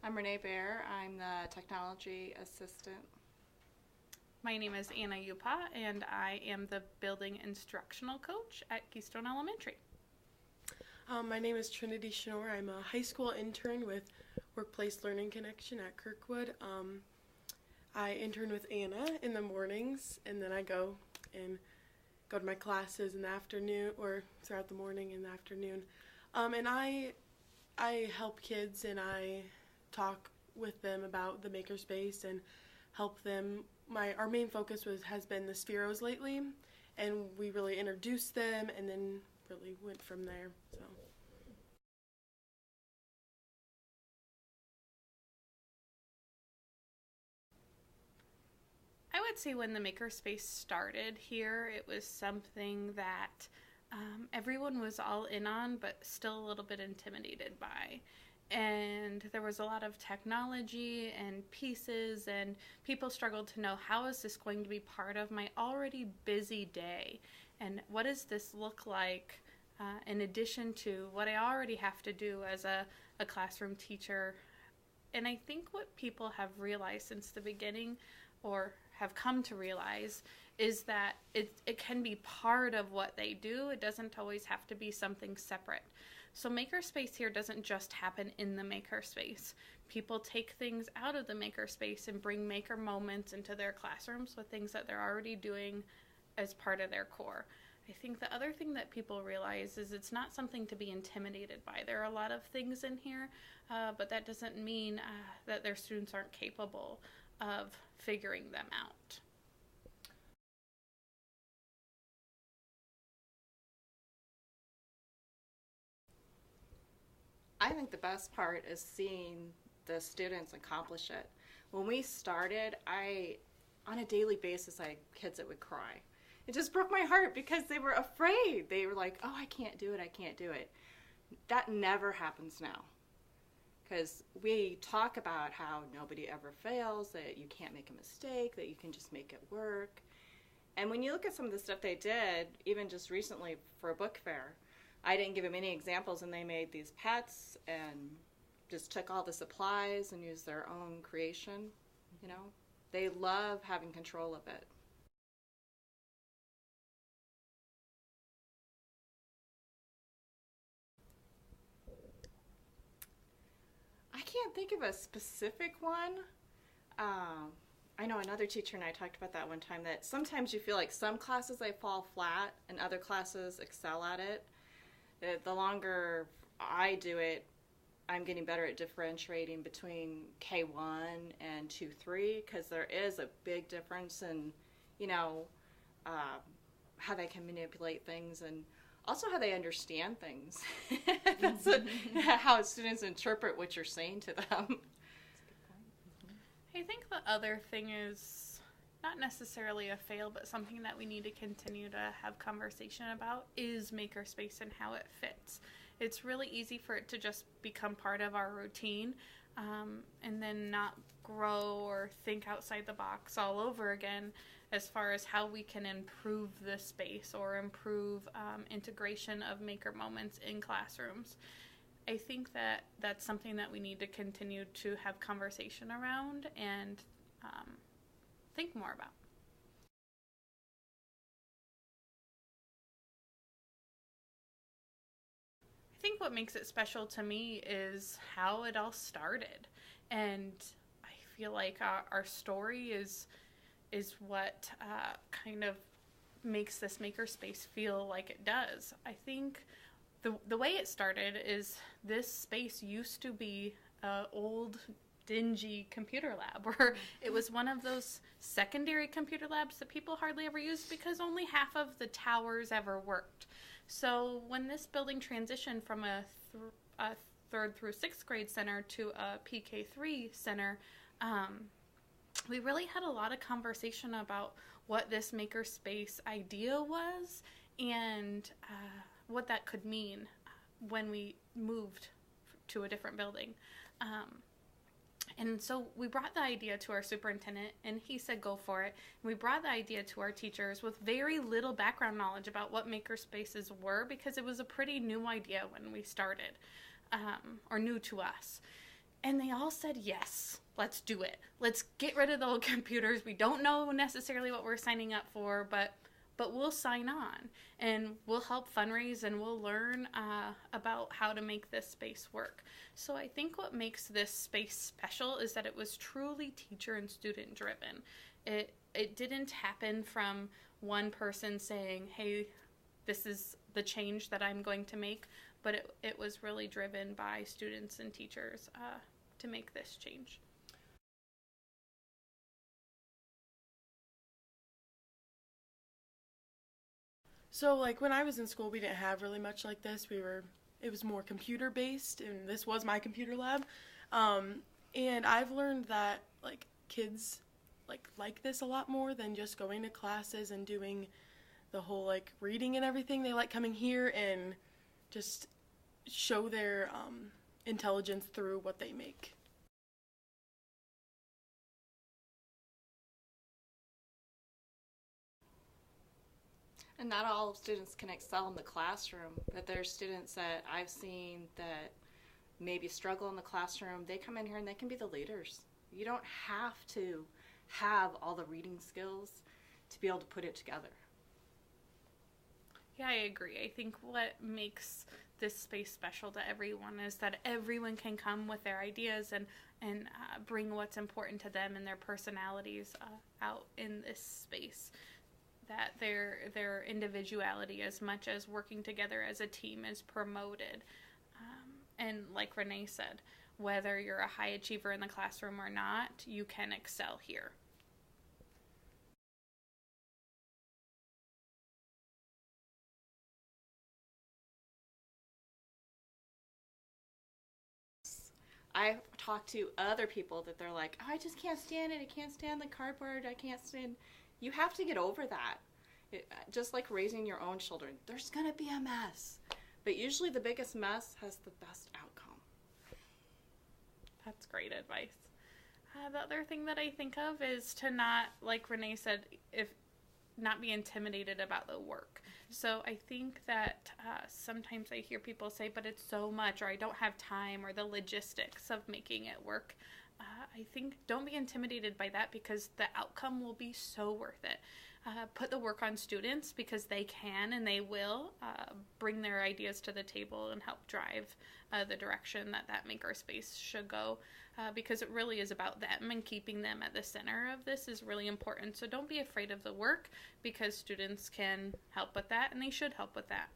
I'm Renee Bear. I'm the technology assistant. My name is Anna Yupa, and I am the building instructional coach at Keystone Elementary. My name is Trinity Schnorr. I'm a high school intern with Workplace Learning Connection at Kirkwood. I intern with Anna in the mornings, and then I go to my classes in the afternoon or throughout the morning and the afternoon. And I help kids, and I talk with them about the Makerspace and help them. Our main focus has been the Spheros lately, and we really introduced them and then really went from there. So. I would say when the Makerspace started here, it was something that everyone was all in on, but still a little bit intimidated by. And there was a lot of technology and pieces, and people struggled to know, how is this going to be part of my already busy day? And what does this look like in addition to what I already have to do as a classroom teacher? And I think what people have realized since the beginning, or have come to realize, is that it can be part of what they do. It doesn't always have to be something separate. So Makerspace here doesn't just happen in the Makerspace. People take things out of the Makerspace and bring maker moments into their classrooms with things that they're already doing as part of their core. I think the other thing that people realize is it's not something to be intimidated by. There are a lot of things in here, but that doesn't mean that their students aren't capable of figuring them out. I think the best part is seeing the students accomplish it. When we started, on a daily basis, I had kids that would cry. It just broke my heart because they were afraid. They were like, oh, I can't do it, I can't do it. That never happens now. Because we talk about how nobody ever fails, that you can't make a mistake, that you can just make it work. And when you look at some of the stuff they did, even just recently for a book fair, I didn't give them any examples, and they made these pets and just took all the supplies and used their own creation. You know, they love having control of it. I can't think of a specific one. I know another teacher and I talked about that one time, that sometimes you feel like some classes I fall flat and other classes excel at it. The longer I do it, I'm getting better at differentiating between K1 and 2-3, because there is a big difference in, you know, how they can manipulate things and also how they understand things. That's how students interpret what you're saying to them. I think the other thing is not necessarily a fail, but something that we need to continue to have conversation about is Makerspace and how it fits. It's really easy for it to just become part of our routine and then not grow or think outside the box all over again as far as how we can improve the space or improve integration of maker moments in classrooms. I think that that's something that we need to continue to have conversation around and think more about. I think what makes it special to me is how it all started, and I feel like our story is what kind of makes this makerspace feel like it does. I think the way it started is this space used to be an old dingy computer lab where it was one of those secondary computer labs that people hardly ever used because only half of the towers ever worked. So when this building transitioned from a third through sixth grade center to a PK3 center, we really had a lot of conversation about what this makerspace idea was and what that could mean when we moved to a different building. And so we brought the idea to our superintendent, and he said go for it. And we brought the idea to our teachers with very little background knowledge about what makerspaces were, because it was a pretty new idea when we started, or new to us. And they all said, yes, let's do it. Let's get rid of the old computers. We don't know necessarily what we're signing up for, but we'll sign on, and we'll help fundraise, and we'll learn about how to make this space work. So I think what makes this space special is that it was truly teacher and student driven. It didn't happen from one person saying, hey, this is the change that I'm going to make, but it was really driven by students and teachers to make this change. So, like, when I was in school, we didn't have really much like this. It was more computer based, and this was my computer lab. And I've learned that, like, kids like this a lot more than just going to classes and doing the whole, like, reading and everything. They like coming here and just show their intelligence through what they make. And not all students can excel in the classroom, but there's students that I've seen that maybe struggle in the classroom. They come in here and they can be the leaders. You don't have to have all the reading skills to be able to put it together. Yeah, I agree. I think what makes this space special to everyone is that everyone can come with their ideas and bring what's important to them and their personalities out in this space. That their individuality, as much as working together as a team, is promoted. And like Renee said, whether you're a high achiever in the classroom or not, you can excel here. I talk to other people that they're like, oh, I just can't stand it. I can't stand the cardboard. I can't stand. You have to get over that. Just like raising your own children, there's going to be a mess. But usually the biggest mess has the best outcome. That's great advice. The other thing that I think of is to not, like Renee said, not be intimidated about the work. So I think that sometimes I hear people say, but it's so much, or I don't have time, or the logistics of making it work. I think don't be intimidated by that, because the outcome will be so worth it. Put the work on students, because they can and they will bring their ideas to the table and help drive the direction that Makerspace should go, because it really is about them, and keeping them at the center of this is really important. So don't be afraid of the work, because students can help with that, and they should help with that.